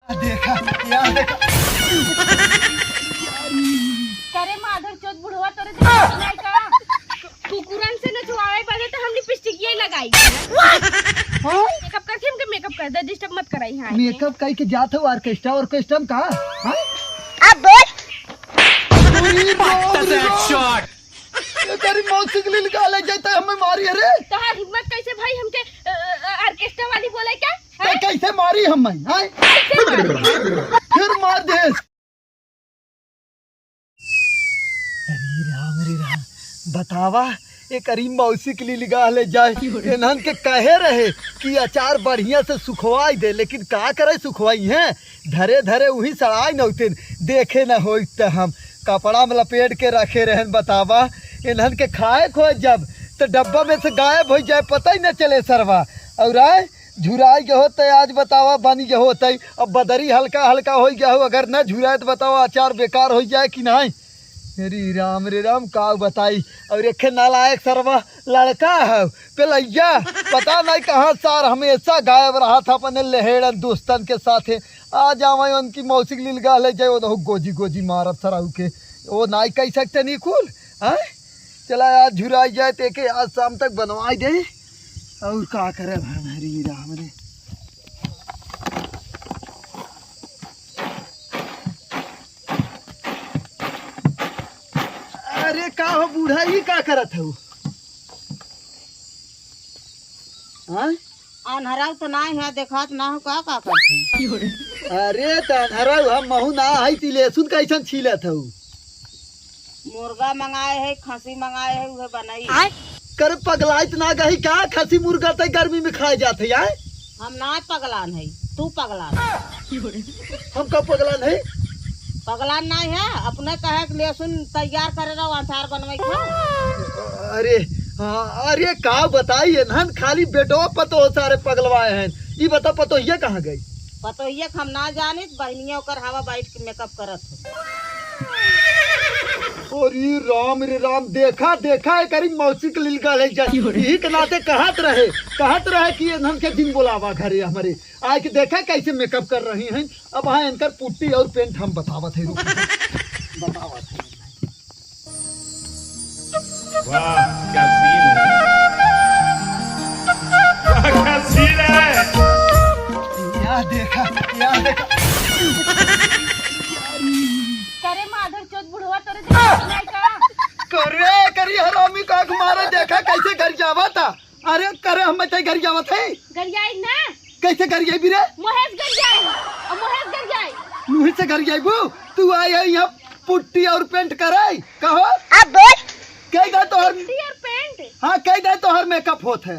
देखा यार देखा करे माधर चौथ बुढ़वा तोरे नहीं का कुकुरन से नचवावे बजे तो हम लिपस्टिक यही लगाई हां मेकअप करके हमके मेकअप कर दे डिस्टर्ब मत कराई हां मेकअप कई के जात हो ऑर्केस्ट्रा का हां अब बोल शॉट तेरी मौसी के लिए निकाले जाता हमें मारी रे तोहार हिम्मत कैसे भाई हमके ऑर्केस्ट्रा वाली बोले क्या तो कैसे मारी हमें हां फिर मार दे। अरे राम बतावा एक करीम मौसी के लिए निगाह ले जाए इन्हन के कहे रहे कि अचार बढ़िया से सुखवाई दे लेकिन का करे सुखवाई है धरे धरे वही सड़ाई नौते देखे न हो हम कपड़ा में लपेट के रखे रहन बतावा इन्हन के खाए खो जब तो डब्बा में से गायब हो जाए पता ही न चले सरवा और आए झुराई के होते आज बतावा बनी के होते अब बदरी हल्का हल्का हो गया हो अगर न झुराए तो बतावा अचार बेकार हो जाए कि नहीं। रे राम का बताई और एक नालायक सरवा लड़का है पेलैया पता नहीं कहाँ सार हमेशा गायब रहा था अपने लहेड़न दोस्तन के साथ आ जावे उनकी मौसी के लिए ले जाए वो गोजी गोजी मारत सराऊ के वो नहीं कह सकते नहीं कुल है चला आज झुराई जाए ते के आज शाम तक बनवाई दे और का करे हरी राम रे। अरे का हो बूढ़ा ही का करत हो हाँ अनहरा तो ना है देखात ना हो का करती। अरे तनहरा हम महू ना है ती लहसुन कैसन छीलत हो मुर्गा मंगाए है खसी मंगाए है उहे बनाई कर पगलाइत ना गई का खसी मुर्गा तय गर्मी में खाए जाते यार हम ना पगलान है तू पगलान हम कब पगलान है पगलान ना है अपने कहे के लहसुन तैयार करे रहो अचार बनवाई खा। अरे हाँ अरे का बताइए नन खाली बेटो पतो सारे पगलवाए हैं ये बता पतो ये कहाँ गई पतो ये हम ना जाने बहनिया ओकर हवा बैठ के मेकअप करत हो। अरे राम देखा है करी मौसी के लिलका ले जाए यही के नाते कहत रहे कि हम के दिन बोलावा घरे हमारे आए के देखा कैसे मेकअप कर रही हैं अब हाँ इनकर पुट्टी और पेंट हम बतावत है बतावत है। वाह क्या सीन है वाह क्या सीन है यार देखा करे माधर चौथ बुढ़वा तोरे नहीं का करी हरामी का मारे देखा कैसे घर जावा था अरे करे हम ते घर जावा थे घर जाए ना कैसे घर जाई भी रे मोहेश घर जाए और मोहेश घर जाए मुही से घर जाइबू तू आई है यहाँ पुट्टी और पेंट कराई कहो अब बोल कई दा तोहर और पेंट हाँ कई दा तोहर मेकअप होत है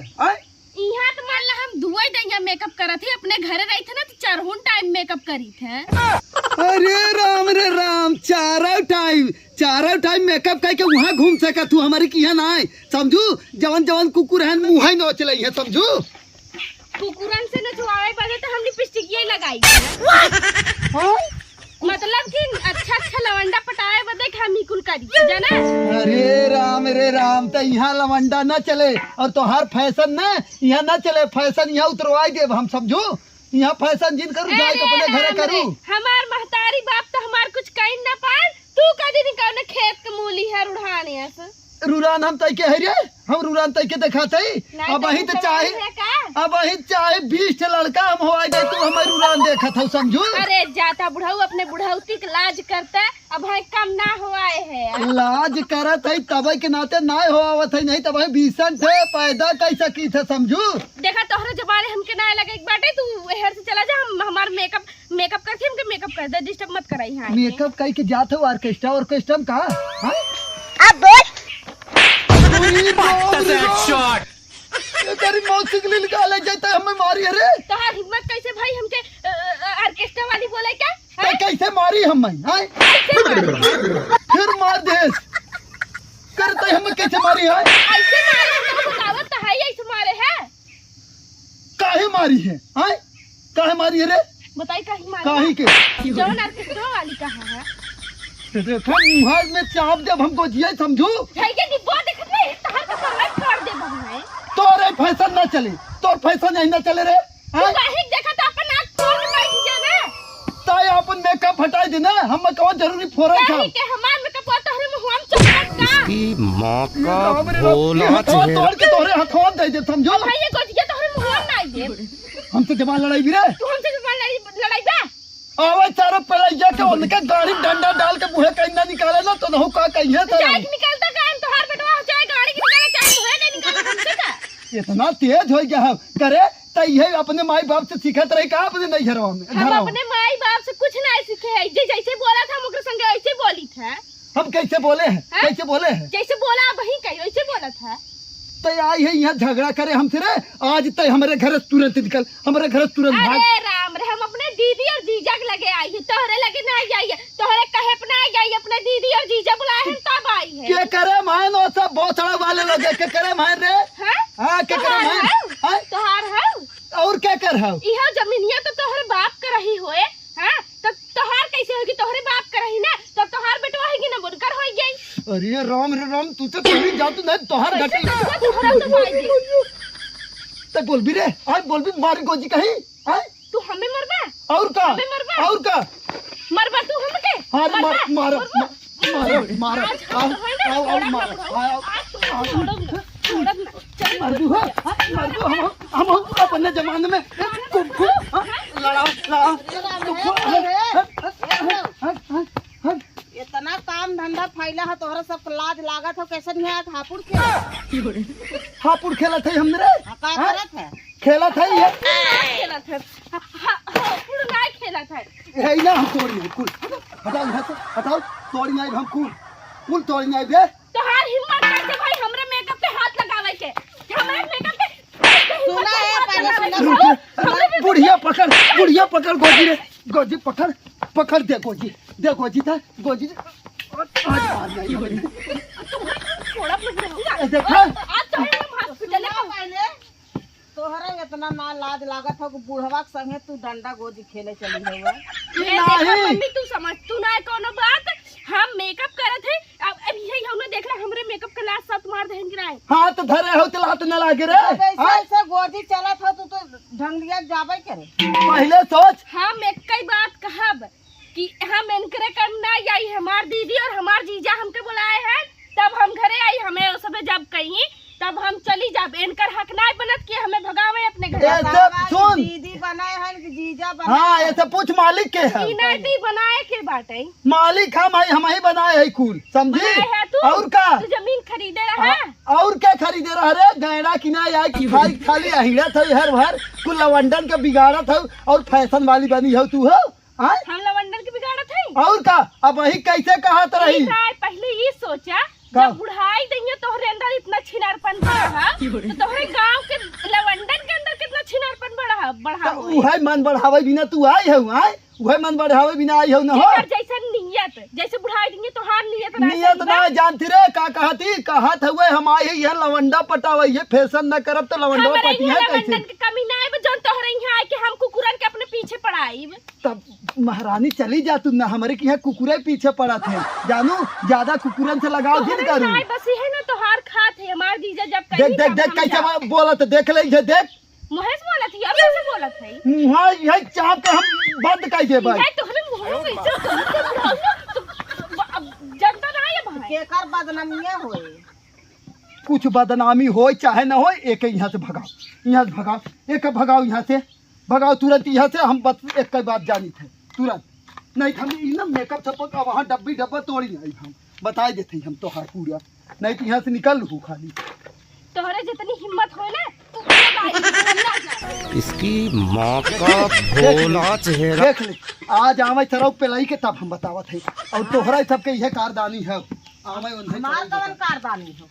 यहाँ तो मान ला हम दुआई दैया मेकअप करत थे अपने घरे रही थे ना तो चारों टाइम मेकअप करी थे। अरे राम चारों टाइम मेकअप करके वहाँ घूम सका तू हमारी किया ना है समझू जवन कुकुर है मुँह नोच लई है समझू कुकुरन से नचवावे बजे तो हम लिपस्टिक यही लगाई हाँ मतलब कि अच्छा लवंडा पटाए बदे हम कुल करी जाना। अरे राम तो यहाँ लवंडा न चले और तोहार फैशन न यहाँ न चले फैशन यहाँ उतरवाई दे हम समझू यहाँ फैशन जिन करूँ जाए तो अपने घरे करूँ हमार महतारी बाप तो हमार कुछ कहीं ना पाए तू कदी निकालने खेत के मूली है रुढ़ाने ऐसे रुरान हम तय के है रे हम रुरान तय के दिखाते अब वही तो चाहे 20 लड़का हम हो गए तू हमें रुरान देखा था समझू। अरे जाता बुढ़ाऊ अपने बुढ़ाउती के लाज करता अब है कम ना हुआए है लाज करत है तब के नाते ना होवत है नहीं तब बीसन थे पैदा कैसा की थे समझू। देखा तोहरे जबाने हमके ना लगे एक बाटे तू हेर से चला जा हम हमार मेकअप करके हमके मेकअप कर दे डिस्टर्ब मत कराई हां मेकअप कई के जात हो ऑर्केस्ट्रा का हां अब बोल शॉट तेरी मौसी के लिए निकाले जाता हमें मारी रे तोहार हिम्मत कैसे भाई हमके ऑर्केस्ट्रा वाली बोले क्या तो कैसे मारी हमें फिर मार दे करते हमें कैसे मारी है ऐसे मारे तो बतावत तो है ऐसे मारे है काहे मारी है काहे मारी है रे बताई काहे मारे काहे के जौन ऑर्केस्ट्रा वाली कहां है देखो मुहार में चाप जब हमको जिया समझू है ये डिब्बा देखत नहीं तहर का समझ कर दे बहु तोरे फैशन ना चले तोर फैशन नहीं ना चले रे तू काहे देखत अपन आंख खोल के बैठ जा ना अपन मेकअप हटाई देना हम कौन जरूरी फोड़ा था नहीं के हमार में कपवा तोहरे मुंह हम चपट का की माँ का भोला चेहरा। तोड़ के तोरे हथवा दे दे समझो भाई ये गोटिया तोहरे मुंह हम नहीं दे हम तो जवान लड़ाई भी रे तू हमसे लड़ाई बा आवे चारों पलैया के उनके गाड़ी डंडा डाल के मुहे कहीं ना निकाले ना तो नहु का कहिए तो जाए निकलता का तोहार बेटवा हो चाहे गाड़ी की निकाले चाहे मुंह नहीं निकाले हमसे का इतना तेज हो गया हम करे तो ये अपने माई बाप से सीखत रही का अपने नहीं घरवा में हम अपने माई बाप से कुछ नहीं सीखे है जैसे बोला था मुकर संग ऐसे बोली था हम कैसे बोले हैं हाँ? कैसे बोले हैं जैसे बोला वही कही वैसे बोला था तो आई है यहाँ झगड़ा करे हमसे रे आज तक हमारे घर से तुरंत निकल हमारे घर से तुरंत भाग अरे राम रे हम अपने दीदी और जीजा के लगे आई है तोहरे लगे नहीं आई है तोहरे कहे अपना आई अपने दीदी और जीजा बुलाए हैं तब आई है के करे मायन और सब बोतड़ा वाले लगे के करे मायन रे हाँ हाँ के करे मायन हाँ? तोहार है और क्या कर हम इहो जमीनिया तो तोहरे बाप का रही होए हां तो तोहार कैसे होगी तोहरे बाप का रही ना तो तोहार बेटवा है कि ना बुनकर होई गई अरे राम रे राम तू तो कभी जा तू नहीं तोहर घटी तोहरा तो भाई तक बोल भी रे आज बोल भी मार गोजी कहीं हाँ? तू हमें मरबा और का हमें मरबा और का मरबा तू हमके हाँ मार मार मरबा? मार मार आओ आओ मार हम अपने जमाने में कुम्फू लड़ा इतना काम धंधा फैला है तोहरा सब लाज लागत हो कैसे नहीं आया हापुड़ के हापुड़ खेला थे हमने का करत है खेला था ये खेला था पूरा नहीं खेला था यही ना हम तोड़ी नहीं कुल हटाओ यहाँ से हटाओ तोड़ी नहीं हम कुल कुल तोड़ी नहीं बे तोहार हिम्मत कैसे भाई हमरे मेकअप पे हाथ लगावे के हमरे मेकअप पे सुना है पहले सुना बुढ़िया पकड़ गोजी रे गोजी पकड़ दे गोजी था गोजी आज मार गई थोड़ा प्रोग्राम देखा आज तो हम हॉस्पिटल में पहले तोहरा इतना ना लाज लागत हो कि बुढ़वा के संगे तू डंडा गोदी खेले चली हुआ नहीं मम्मी तू समझ तू ना कोनो बात हम मेकअप करत है अब यही हमने देखला हमरे मेकअप के लास्ट साथ मार देन गिराए हाथ धरे हो तो लात न लागे रे ऐसे ऐसे गोदी चलत हो तू तो ढंगलिया जाबे करे पहले सोच हम एक कई बात कहब कि हम इनकरे कर ना आई हमार दीदी और हमार जीजा हमके बुलाए हैं तब हम घरे आई हमें उस समय जब कहीं तब हम चली जाब इनकर हक ना बनत कि हमें भगावे अपने घर ऐसे सुन दीदी बनाए हैं कि जीजा बनाए हाँ ऐसे पूछ मालिक के है इनती बनाए के बाटे मालिक हम ही बनाए है कुल समझी बनाए है तू और का तू जमीन खरीदे रहा और क्या खरीदे रहा रे गैड़ा किना या कि भाई खाली अहिड़ा था हर भर कुल लवंडन के बिगाड़ा था और फैशन वाली बनी हो तू हो हाँ? हम लवंडन के बिगाड़ा थे और का अब वही कैसे कहा तो रही पहले ये सोचा का? जब बुढ़ाई देंगे तोहरे अंदर इतना छिनारपन बढ़ा तो तोहरे गांव के लवंडन के अंदर कितना छिनारपन बढ़ा वही मन बढ़ावे बिना तू आई है वही मन बढ़ावे बिना आई हो न हो जैसे नियत जैसे बुढ़ाई देंगे तोहार नियत नियत ना जानती रे का कहत हुए हम आई है लवंडा पटावे ये फैशन न करब तो लवंडा पटी है कैसे की कमी ना है जो तोहरे यहाँ आए कि हम कुकुरन के अपने पीछे पड़ाई तब महारानी चली जा तू ना हमारे के यहाँ कुकुरे पीछे पड़ा थे जानू ज्यादा कुकुरन से लगाव दिन करू बस ये ना तोहार खात है हमार जीजा जब देख कैसे बोलत देख ले देख महेश बोला थी अब कैसे बोला थी मुहा यही चाप के हम बंद कर दे भाई ये तोहरे मुंह में इज्जत जनता ना है भाई केकर बदनामिया होए कुछ बदनामी हो चाहे न हो एक यहाँ से भगाओ एक भगाओ यहाँ से भगाओ तुरंत यहाँ से हम बस एक बात जानी थे तुरंत नहीं हम ना मेकअप छपक वहाँ डब्बा तोड़ी नहीं हम बताए देते हम तो हाँ पूरा नहीं तो यहाँ से निकल लू खाली तोहरे जितनी हिम्मत हो ना तू इसकी माँ का भोला चेहरा। देख ले आज आवे तरफ पेलाई के तब हम बतावत है और तोहरा सबके यह कारदानी है आवे उन्हें मार कवन कारदानी हो